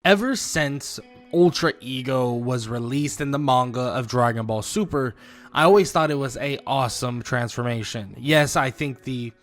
Ever since Ultra Ego was released in the manga of Dragon Ball Super, I always thought it was a awesome transformation. Yes, I think the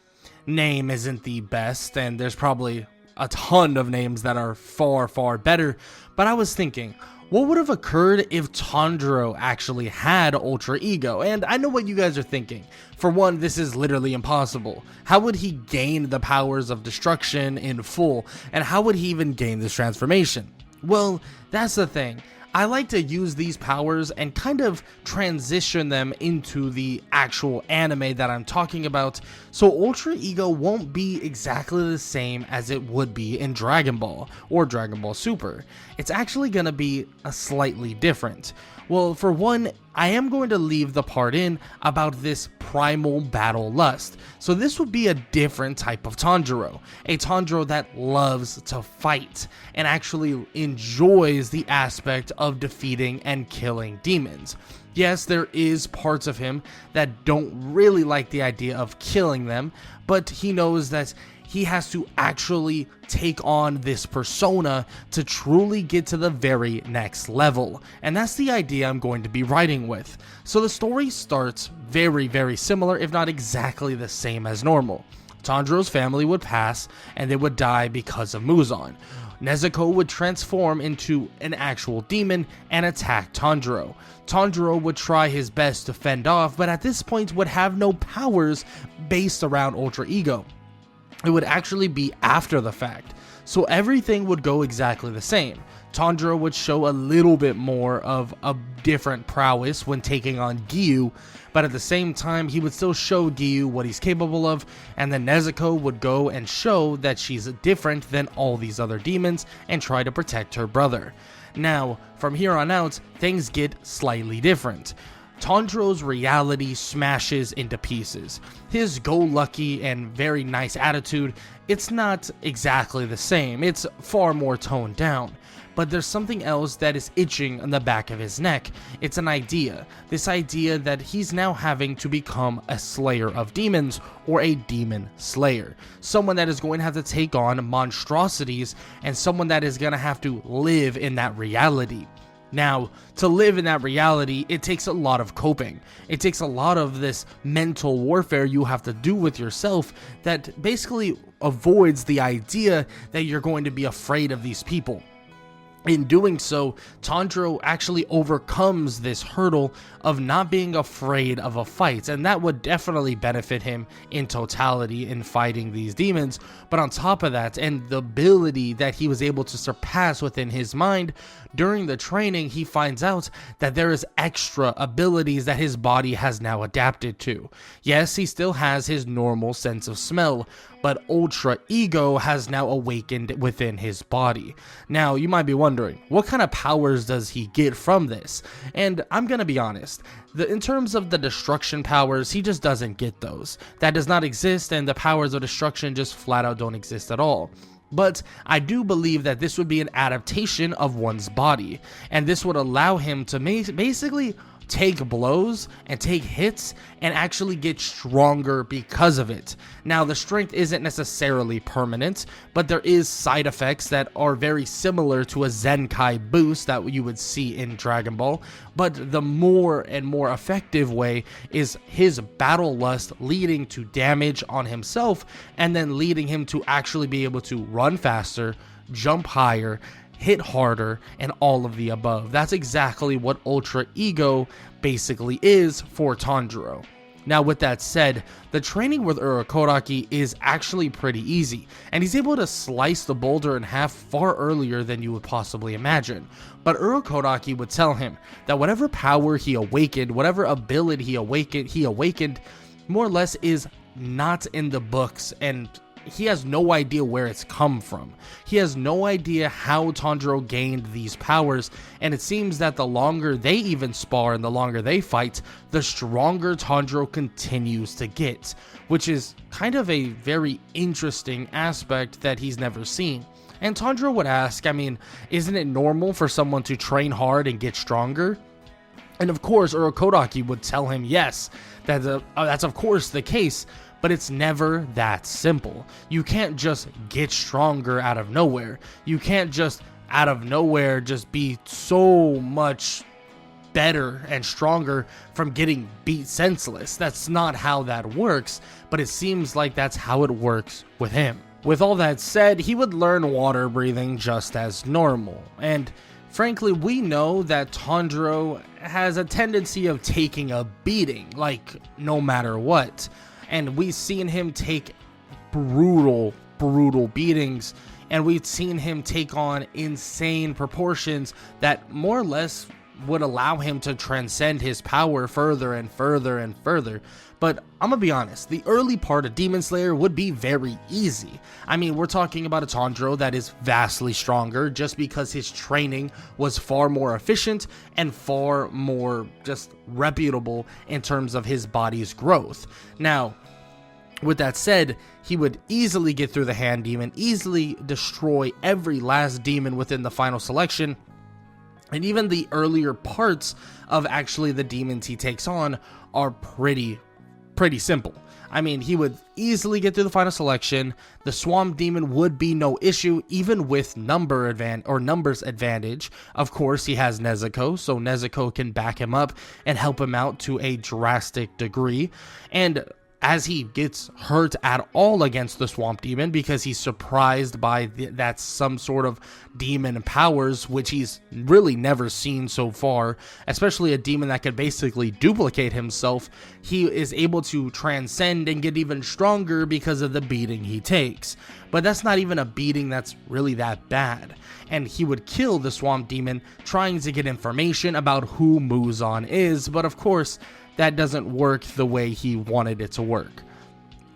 name isn't the best, and there's probably a ton of names that are far, far better, but I was thinking, what would have occurred if Tanjiro actually had Ultra Ego? And I know what you guys are thinking. For one, this is literally impossible. How would he gain the powers of destruction in full? And how would he even gain this transformation? Well, that's the thing. I like to use these powers and kind of transition them into the actual anime that I'm talking about, so Ultra Ego won't be exactly the same as it would be in Dragon Ball or Dragon Ball Super. It's actually going to be a slightly different. Well, for one, I am going to leave the part in about this primal battle lust. So this would be a different type of Tanjiro. A Tanjiro that loves to fight and actually enjoys the aspect of defeating and killing demons. Yes, there is parts of him that don't really like the idea of killing them, but he knows that he has to actually take on this persona to truly get to the very next level. And that's the idea I'm going to be writing with. So the story starts very, very similar, if not exactly the same as normal. Tanjiro's family would pass, and they would die because of Muzan. Nezuko would transform into an actual demon and attack Tanjiro. Tanjiro would try his best to fend off, but at this point would have no powers based around Ultra Ego. It would actually be after the fact, so everything would go exactly the same. Tanjiro would show a little bit more of a different prowess when taking on Giyu, but at the same time he would still show Giyu what he's capable of, and then Nezuko would go and show that she's different than all these other demons and try to protect her brother. Now, from here on out, things get slightly different. Tanjiro's reality smashes into pieces. His go-lucky and very nice attitude, it's not exactly the same. It's far more toned down. But there's something else that is itching on the back of his neck. It's an idea. This idea that he's now having to become a slayer of demons, or a demon slayer. Someone that is going to have to take on monstrosities, and someone that is going to have to live in that reality. Now, to live in that reality, it takes a lot of coping. It takes a lot of this mental warfare you have to do with yourself that basically avoids the idea that you're going to be afraid of these people. In doing so, Tanjiro actually overcomes this hurdle of not being afraid of a fight, and that would definitely benefit him in totality in fighting these demons. But on top of that, and the ability that he was able to surpass within his mind, during the training he finds out that there is extra abilities that his body has now adapted to. Yes, he still has his normal sense of smell, but Ultra Ego has now awakened within his body. Now, you might be wondering, what kind of powers does he get from this? And I'm gonna be honest, in terms of the destruction powers, he just doesn't get those. That does not exist, and the powers of destruction just flat out don't exist at all. But I do believe that this would be an adaptation of one's body, and this would allow him to basically take blows and take hits and actually get stronger because of it. Now, the strength isn't necessarily permanent, but there is side effects that are very similar to a Zenkai boost that you would see in Dragon Ball, but the more and more effective way is his battle lust leading to damage on himself, and then leading him to actually be able to run faster, jump higher, hit harder, and all of the above. That's exactly what Ultra Ego basically is for Tanjiro. Now, with that said, the training with Urokodaki is actually pretty easy, and he's able to slice the boulder in half far earlier than you would possibly imagine. But Urokodaki would tell him that whatever power he awakened, whatever ability he awakened, more or less is not in the books, and he has no idea where it's come from. He has no idea how Tanjiro gained these powers, and it seems that the longer they even spar and the longer they fight, the stronger Tanjiro continues to get, which is kind of a very interesting aspect that he's never seen. And Tanjiro would ask, I mean, isn't it normal for someone to train hard and get stronger? And of course, Urokodaki would tell him yes, that's of course the case, but it's never that simple. You can't just get stronger out of nowhere. You can't just out of nowhere just be so much better and stronger from getting beat senseless. That's not how that works, but it seems like that's how it works with him. With all that said, he would learn water breathing just as normal, and frankly, we know that Tanjiro has a tendency of taking a beating, like no matter what, and we've seen him take brutal beatings, and we've seen him take on insane proportions that more or less would allow him to transcend his power further and further and further. But I'm gonna be honest, the early part of Demon Slayer would be very easy. I mean, we're talking about a Tanjiro that is vastly stronger just because his training was far more efficient and far more just reputable in terms of his body's growth. Now, with that said, he would easily get through the hand demon, easily destroy every last demon within the final selection, and even the earlier parts of actually the demons he takes on are pretty simple. I mean, he would easily get through the final selection. The swamp demon would be no issue, even with numbers advantage. Of course, he has Nezuko, so Nezuko can back him up and help him out to a drastic degree. And as he gets hurt at all against the swamp demon because he's surprised by that some sort of demon powers, which he's really never seen so far, especially a demon that could basically duplicate himself, he is able to transcend and get even stronger because of the beating he takes. But that's not even a beating that's really that bad. And he would kill the swamp demon trying to get information about who Muzan is, but of course, that doesn't work the way he wanted it to work.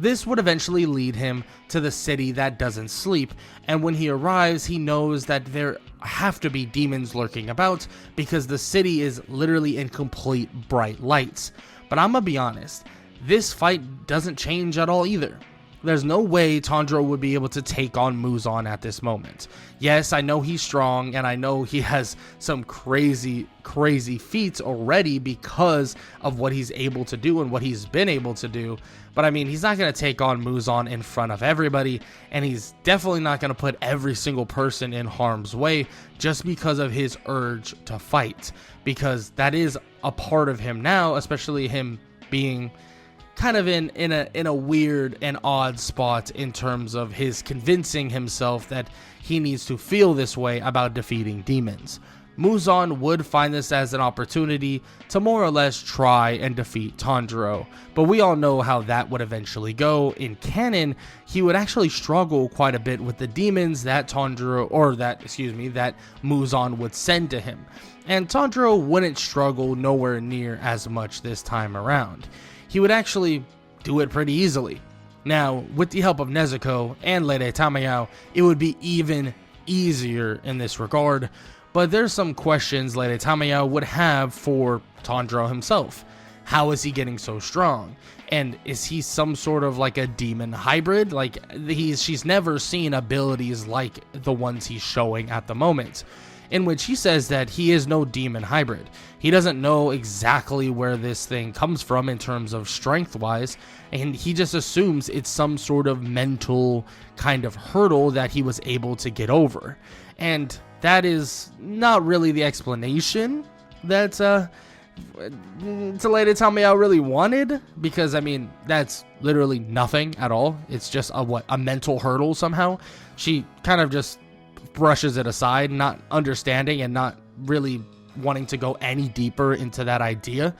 This would eventually lead him to the city that doesn't sleep, and when he arrives, he knows that there have to be demons lurking about because the city is literally in complete bright lights. But I'm gonna be honest, this fight doesn't change at all either. There's no way Tanjiro would be able to take on Muzan at this moment. Yes, I know he's strong, and I know he has some crazy feats already because of what he's able to do and what he's been able to do. But I mean, he's not going to take on Muzan in front of everybody, and he's definitely not going to put every single person in harm's way just because of his urge to fight. Because that is a part of him now, especially him being kind of in a weird and odd spot in terms of his convincing himself that he needs to feel this way about defeating demons. Muzan would find this as an opportunity to more or less try and defeat Tanjiro, but we all know how that would eventually go. In canon, he would actually struggle quite a bit with the demons that that Muzan would send to him, and Tanjiro wouldn't struggle nowhere near as much this time around. He would actually do it pretty easily. Now, with the help of Nezuko and Lady Tamayao, it would be even easier in this regard, but there's some questions Lady Tamayao would have for Tanjiro himself. How is he getting so strong? And is he some sort of like a demon hybrid? Like, she's never seen abilities like the ones he's showing at the moment, in which he says that he is no demon hybrid. He doesn't know exactly where this thing comes from in terms of strength-wise, and he just assumes it's some sort of mental kind of hurdle that he was able to get over. And that is not really the explanation that Lady Tamayao really wanted, because I mean, that's literally nothing at all. It's just a mental hurdle somehow. She kind of just brushes it aside, not understanding and not really wanting to go any deeper into that idea.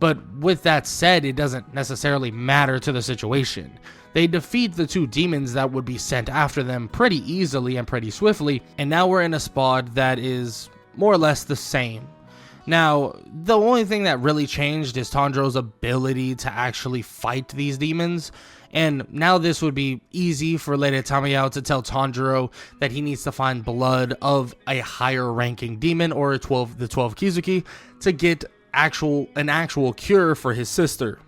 But with that said, it doesn't necessarily matter to the situation. They defeat the two demons that would be sent after them pretty easily and pretty swiftly, and now we're in a spot that is more or less the same. Now, the only thing that really changed is Tanjiro's ability to actually fight these demons, and now this would be easy for Lady Tamayao to tell Tanjiro that he needs to find blood of a higher ranking demon, or the 12 Kizuki, to get an actual cure for his sister.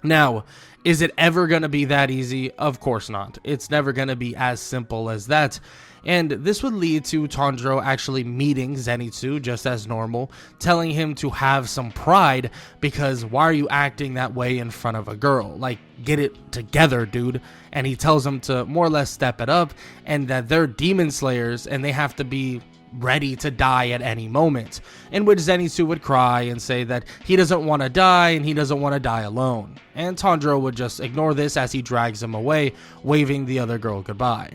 Now, is it ever going to be that easy? Of course not. It's never going to be as simple as that. And this would lead to Tanjiro actually meeting Zenitsu just as normal, telling him to have some pride because why are you acting that way in front of a girl? Like, get it together, dude. And he tells him to more or less step it up and that they're demon slayers and they have to be ready to die at any moment, in which Zenitsu would cry and say that he doesn't want to die and he doesn't want to die alone. And Tanjiro would just ignore this as he drags him away, waving the other girl goodbye.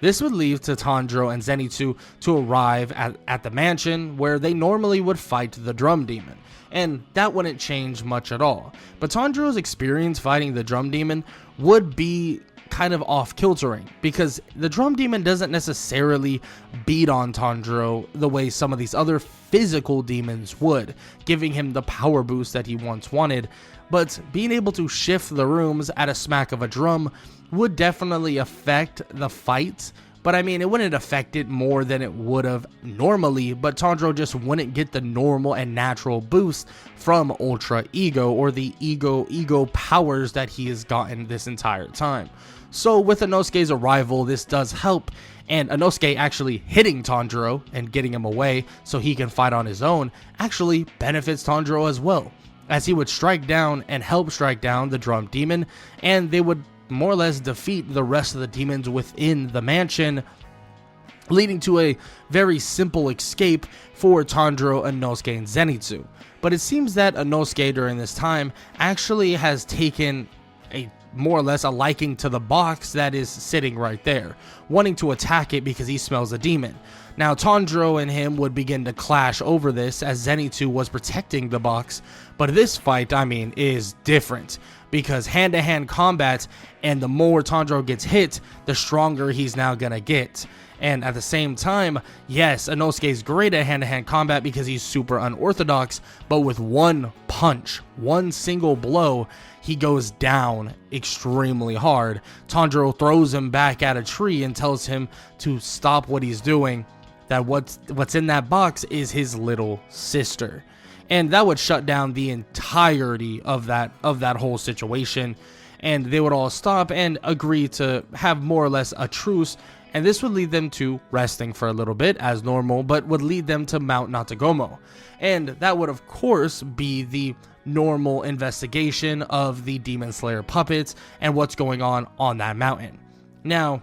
This would lead to Tanjiro and Zenitsu to arrive at the mansion where they normally would fight the drum demon, and that wouldn't change much at all. But Tanjiro's experience fighting the drum demon would be kind of off-kiltering because the drum demon doesn't necessarily beat on Tanjiro the way some of these other physical demons would, giving him the power boost that he once wanted, but being able to shift the rooms at a smack of a drum would definitely affect the fight. But I mean, it wouldn't affect it more than it would have normally, but Tanjiro just wouldn't get the normal and natural boost from Ultra Ego or the ego powers that he has gotten this entire time. So with Inosuke's arrival, this does help, and Inosuke actually hitting Tanjiro and getting him away so he can fight on his own actually benefits Tanjiro as well, as he would strike down and help strike down the drum demon, and they would more or less defeat the rest of the demons within the mansion, leading to a very simple escape for Tanjiro, Inosuke, and Zenitsu. But it seems that Inosuke during this time actually has taken a more or less a liking to the box that is sitting right there, wanting to attack it because he smells a demon. Now Tanjiro and him would begin to clash over this as Zenitsu was protecting the box, but this fight, I mean, is different because hand-to-hand combat, and the more Tanjiro gets hit, the stronger he's now gonna get. And at the same time, yes, Inosuke is great at hand-to-hand combat because he's super unorthodox, but with one punch, one single blow, he goes down extremely hard. Tanjiro throws him back at a tree and tells him to stop what he's doing, that what's in that box is his little sister. And that would shut down the entirety of that whole situation, and they would all stop and agree to have more or less a truce. And this would lead them to resting for a little bit as normal, but would lead them to Mount Natagomo. And that would of course be the normal investigation of the Demon Slayer puppets and what's going on that mountain. Now,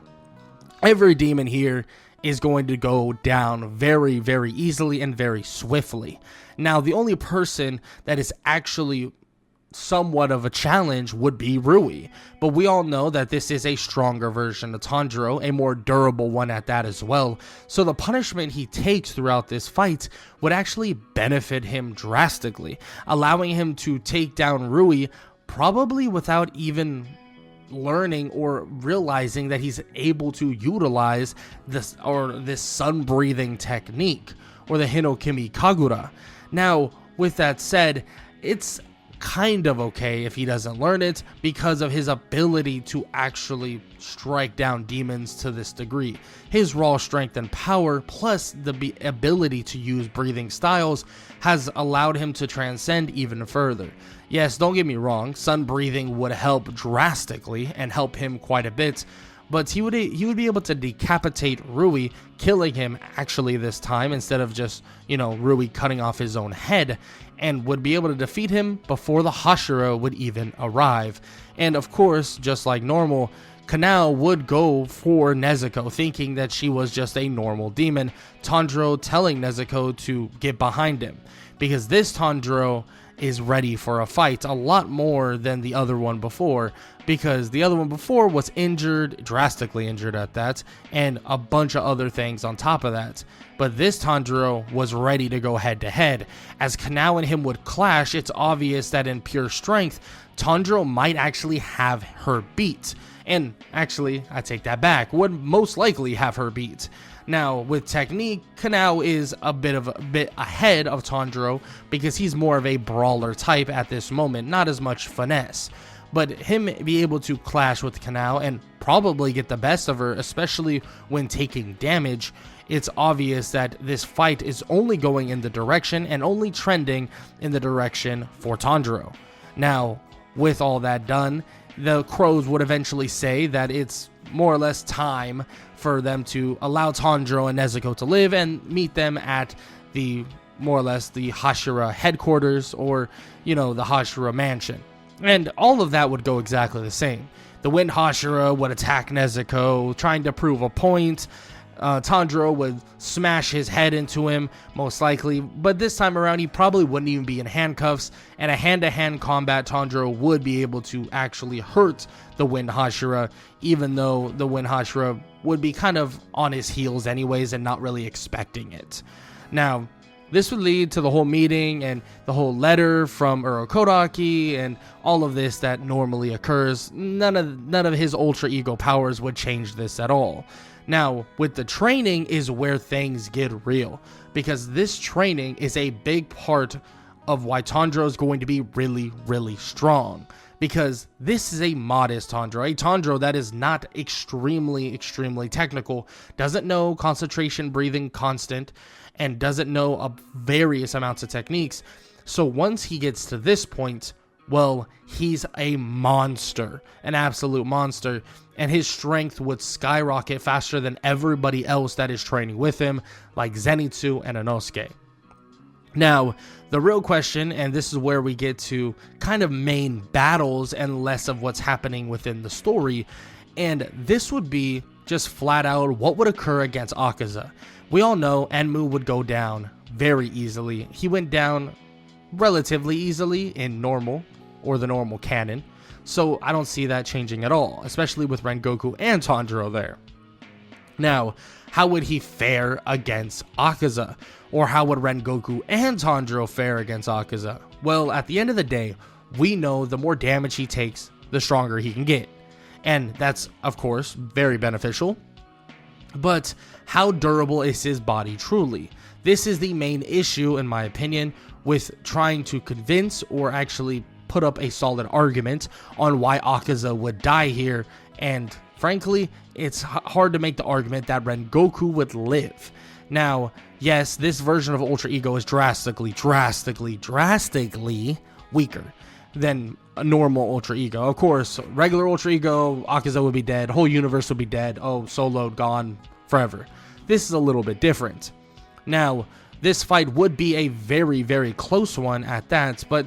every demon here is going to go down very, very easily and very swiftly. Now, the only person that is actually somewhat of a challenge would be Rui, but we all know that this is a stronger version of Tanjiro, a more durable one at that as well, so the punishment he takes throughout this fight would actually benefit him drastically, allowing him to take down Rui probably without even learning or realizing that he's able to utilize this sun breathing technique or the Hinokimi Kagura. Now, with that said, it's kind of okay if he doesn't learn it because of his ability to actually strike down demons to this degree. His raw strength and power plus the ability to use breathing styles has allowed him to transcend even further. Yes, don't get me wrong, sun breathing would help drastically and help him quite a bit, but he would be able to decapitate Rui, killing him actually this time instead of just, Rui cutting off his own head, and would be able to defeat him before the Hashira would even arrive. And of course, just like normal, Kanao would go for Nezuko, thinking that she was just a normal demon, Tanjiro telling Nezuko to get behind him, because this Tanjiro is ready for a fight a lot more than the other one before, because the other one before was injured, drastically injured at that, and a bunch of other things on top of that. But this Tanjiro was ready to go head to head. As Kanao and him would clash, it's obvious that in pure strength, Tanjiro might actually have her beat. And actually, I take that back, would most likely have her beat. Now, with technique, Kanao is a bit ahead of Tanjiro because he's more of a brawler type at this moment, not as much finesse. But him be able to clash with Kanao and probably get the best of her, especially when taking damage, it's obvious that this fight is only going in the direction and only trending in the direction for Tanjiro. Now, with all that done, the crows would eventually say that it's more or less time for them to allow Tanjiro and Nezuko to live and meet them at the more or less the Hashira headquarters, or the Hashira mansion. And all of that would go exactly the same. The Wind Hashira would attack Nezuko, trying to prove a point. Tanjiro would smash his head into him, most likely, but this time around he probably wouldn't even be in handcuffs, and a hand-to-hand combat Tanjiro would be able to actually hurt the Wind Hashira, even though the Wind Hashira would be kind of on his heels anyways and not really expecting it. Now, this would lead to the whole meeting and the whole letter from Urokodaki and all of this that normally occurs. None of his Ultra Ego powers would change this at all. Now, with the training is where things get real, because this training is a big part of why Tanjiro is going to be really, really strong, because this is a modest Tanjiro, a Tanjiro that is not extremely technical, doesn't know concentration, breathing, constant, and doesn't know various amounts of techniques. So once he gets to this point, well, he's a monster, an absolute monster, and his strength would skyrocket faster than everybody else that is training with him, like Zenitsu and Inosuke. Now, the real question, and this is where we get to kind of main battles and less of what's happening within the story, and this would be just flat out what would occur against Akaza. We all know Enmu would go down very easily. He went down relatively easily in normal, or the normal canon, so I don't see that changing at all, especially with Rengoku and Tanjiro there. Now, how would he fare against Akaza? Or how would Rengoku and Tanjiro fare against Akaza? Well, at the end of the day, we know the more damage he takes, the stronger he can get. And that's, of course, very beneficial. But how durable is his body truly? This is the main issue, in my opinion, with trying to convince or actually put up a solid argument on why Akaza would die here. And frankly, it's hard to make the argument that Rengoku would live. Now, yes, this version of Ultra Ego is drastically weaker than a normal Ultra Ego. Of course, regular Ultra Ego, Akaza would be dead, whole universe would be dead, Solo gone forever. This is a little bit different. Now, this fight would be a very, very close one at that, but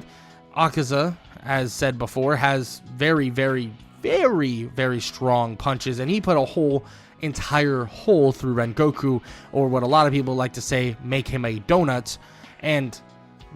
Akaza, as said before, has very, very strong punches, and he put a whole entire hole through Rengoku, or what a lot of people like to say, make him a donut, and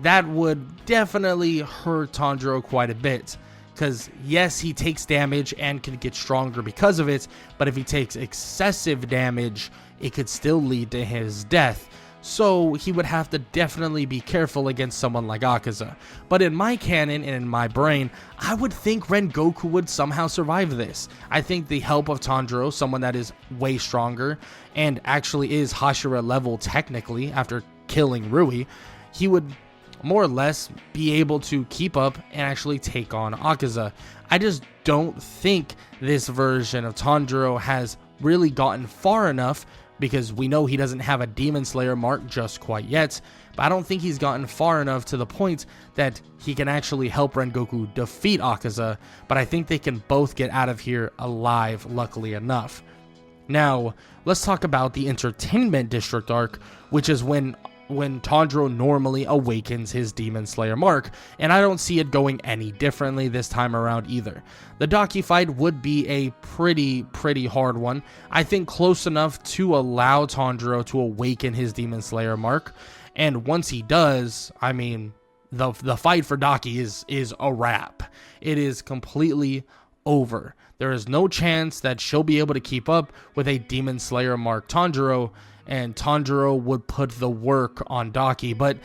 that would definitely hurt Tanjiro quite a bit, because yes, he takes damage and can get stronger because of it, but if he takes excessive damage, it could still lead to his death. So he would have to definitely be careful against someone like Akaza. But in my canon and in my brain, I would think Rengoku would somehow survive this. I think the help of Tanjiro, someone that is way stronger and actually is Hashira level technically after killing Rui, he would more or less be able to keep up and actually take on Akaza. I just don't think this version of Tanjiro has really gotten far enough, because we know he doesn't have a Demon Slayer mark just quite yet, but I don't think he's gotten far enough to the point that he can actually help Rengoku defeat Akaza, but I think they can both get out of here alive, luckily enough. Now, let's talk about the Entertainment District arc, which is when Tanjiro normally awakens his Demon Slayer mark, and I don't see it going any differently this time around either. The Daki fight would be a pretty hard one. I think close enough to allow Tanjiro to awaken his Demon Slayer mark, and once he does, I mean, the fight for Daki is a wrap. It is completely over. There is no chance that she'll be able to keep up with a Demon Slayer mark Tanjiro, and Tanjiro would put the work on Daki, but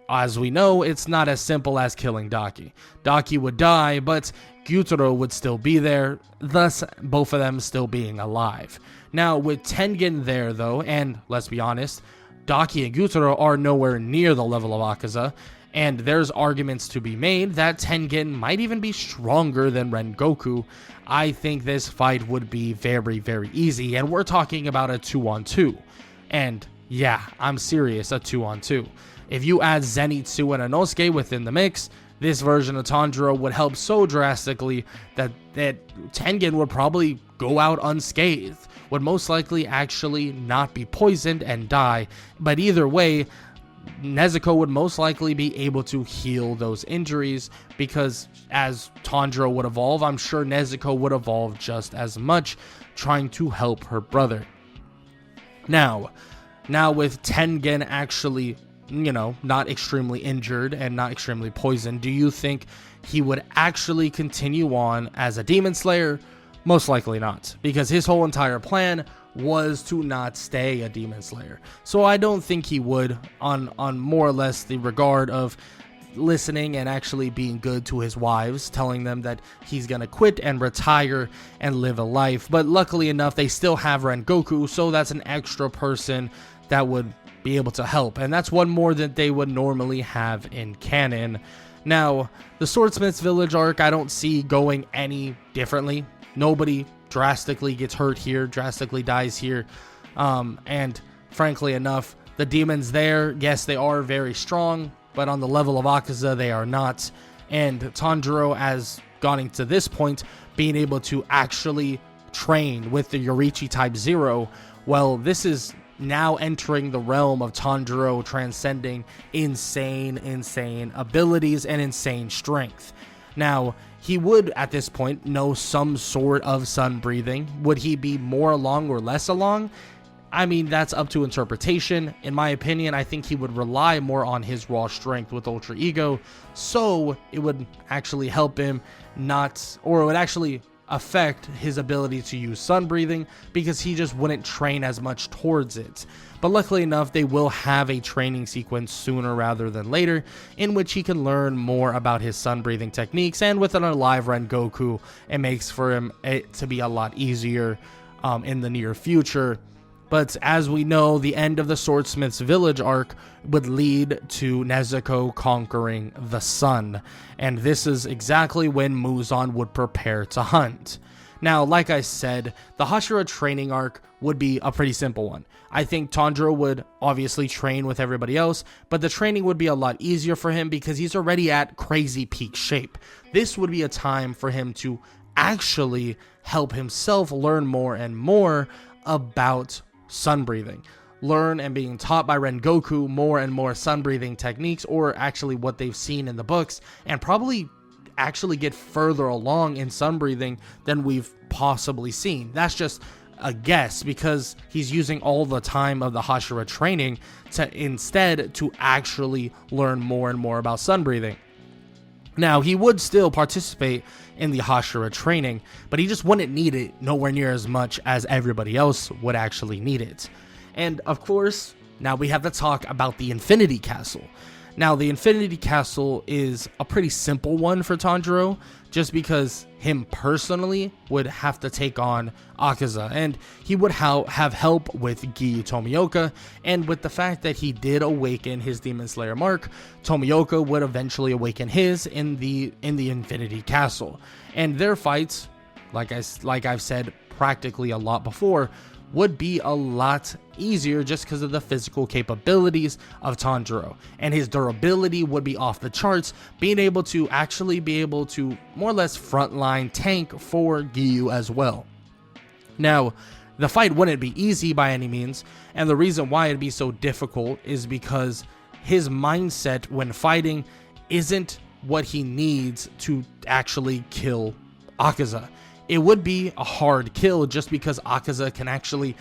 as we know, it's not as simple as killing Daki. Daki would die, but Gyutaro would still be there, thus both of them still being alive. Now, with Tengen there though, and let's be honest, Daki and Gyutaro are nowhere near the level of Akaza, and there's arguments to be made that Tengen might even be stronger than Rengoku. I think this fight would be very easy, and we're talking about a 2-on-2. And yeah, I'm serious, a 2-on-2. If you add Zenitsu and Inosuke within the mix, this version of Tanjiro would help so drastically that Tengen would probably go out unscathed, would most likely actually not be poisoned and die. But either way, Nezuko would most likely be able to heal those injuries, because as Tanjiro would evolve, I'm sure Nezuko would evolve just as much, trying to help her brother. Now with Tengen actually, not extremely injured and not extremely poisoned, do you think he would actually continue on as a demon slayer? Most likely not, because his whole entire plan was to not stay a demon slayer. So I don't think he would, on more or less the regard of listening and actually being good to his wives, telling them that he's gonna quit and retire and live a life. But luckily enough, they still have Rengoku, so that's an extra person that would be able to help, and that's one more that they would normally have in canon. Now, the Swordsmith's Village arc, I don't see going any differently. Nobody drastically gets hurt here, drastically dies here, and frankly enough, the demons there, yes, they are very strong, but on the level of Akaza, they are not. And Tanjiro, as gotten to this point, being able to actually train with the Yoriichi Type 0, well, this is now entering the realm of Tanjiro transcending insane abilities and insane strength. Now, he would, at this point, know some sort of sun breathing. Would he be more along or less along? I mean, that's up to interpretation. In my opinion, I think he would rely more on his raw strength with Ultra Ego, so it would actually help him not, or it would actually affect his ability to use sun breathing, because he just wouldn't train as much towards it. But luckily enough, they will have a training sequence sooner rather than later, in which he can learn more about his sun breathing techniques, and with an alive Rengoku, it makes for him to be a lot easier in the near future. But as we know, the end of the Swordsmith's Village arc would lead to Nezuko conquering the sun, and this is exactly when Muzan would prepare to hunt. Now, like I said, the Hashira training arc would be a pretty simple one. I think Tanjiro would obviously train with everybody else, but the training would be a lot easier for him because he's already at crazy peak shape. This would be a time for him to actually help himself learn more and more about sun breathing, learn and being taught by Rengoku more and more sun breathing techniques, or actually what they've seen in the books, and probably actually get further along in sun breathing than we've possibly seen. That's just a guess, because he's using all the time of the Hashira training to actually learn more and more about sun breathing. Now, he would still participate in the Hashira training, but he just wouldn't need it nowhere near as much as everybody else would actually need it. And of course, now we have to talk about the Infinity Castle. Now, the Infinity Castle is a pretty simple one for Tanjiro, just because him personally would have to take on Akaza, and he would have help with Giyu Tomioka, and with the fact that he did awaken his Demon Slayer mark, Tomioka would eventually awaken his in the Infinity Castle. And their fights, like I've said practically a lot before, would be a lot easier just because of the physical capabilities of Tanjiro, and his durability would be off the charts, being able to more or less frontline tank for Giyu as well. Now, the fight wouldn't be easy by any means, and the reason why it'd be so difficult is because his mindset when fighting isn't what he needs to actually kill Akaza. It would be a hard kill just because Akaza can actually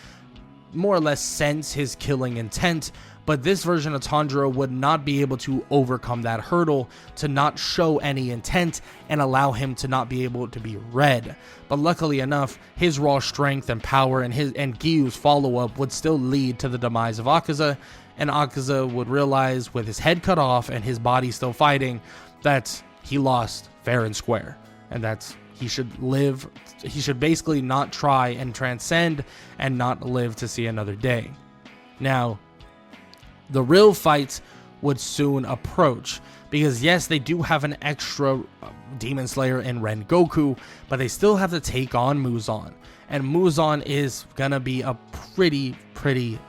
more or less sense his killing intent, but this version of Tanjiro would not be able to overcome that hurdle to not show any intent and allow him to not be able to be read. But luckily enough, his raw strength and power and Giyu's follow-up would still lead to the demise of Akaza, and Akaza would realize, with his head cut off and his body still fighting, that he lost fair and square, and that's he should basically not try and transcend and not live to see another day. Now, the real fight would soon approach, because yes, they do have an extra Demon Slayer in Rengoku, but they still have to take on Muzan. And Muzan is gonna be a pretty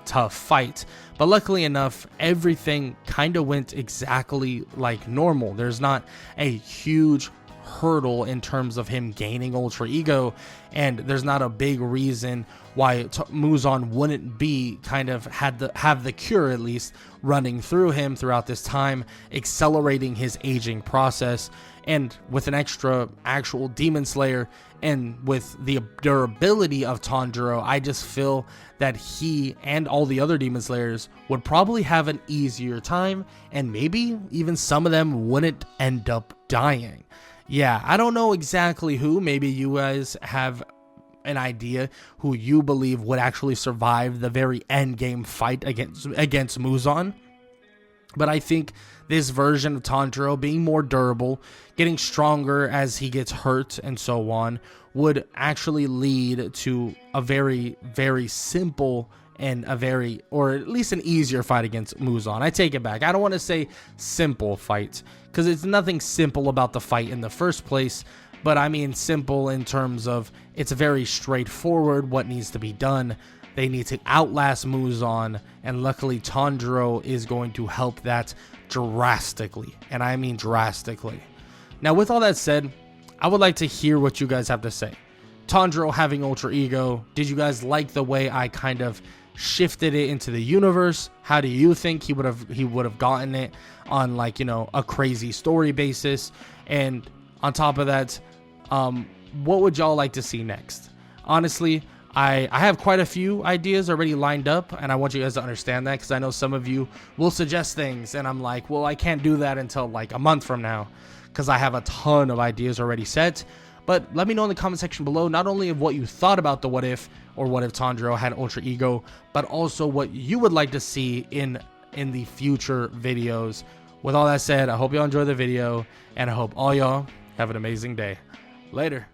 tough fight. But luckily enough, everything kind of went exactly like normal. There's not a huge hurdle in terms of him gaining Ultra Ego, and there's not a big reason why Muzan wouldn't be kind of have the cure at least running through him throughout this time, accelerating his aging process. And with an extra actual Demon Slayer and with the durability of Tanjiro, I just feel that he and all the other Demon Slayers would probably have an easier time, and maybe even some of them wouldn't end up dying. Yeah, I don't know exactly who. Maybe you guys have an idea who you believe would actually survive the very end game fight against Muzan. But I think this version of Tanjiro being more durable, getting stronger as he gets hurt and so on, would actually lead to a very, very simple and or at least an easier fight against Muzan. I take it back. I don't want to say simple fight, because it's nothing simple about the fight in the first place, but I mean simple in terms of it's very straightforward what needs to be done. They need to outlast Muzan, and luckily Tanjiro is going to help that drastically, and I mean drastically. Now, with all that said, I would like to hear what you guys have to say. Tanjiro having Ultra Ego, did you guys like the way I kind of shifted it into the universe? How do you think he would have gotten it on, like, you know, a crazy story basis? And on top of that, what would y'all like to see next? Honestly, I have quite a few ideas already lined up, and I want you guys to understand that, because I know some of you will suggest things, and I'm like, well, I can't do that until like a month from now, because I have a ton of ideas already set. But let me know in the comment section below, not only of what you thought about the what if, or what if Tanjiro had Ultra Ego, but also what you would like to see in the future videos. With all that said, I hope y'all enjoy the video, and I hope all y'all have an amazing day. Later.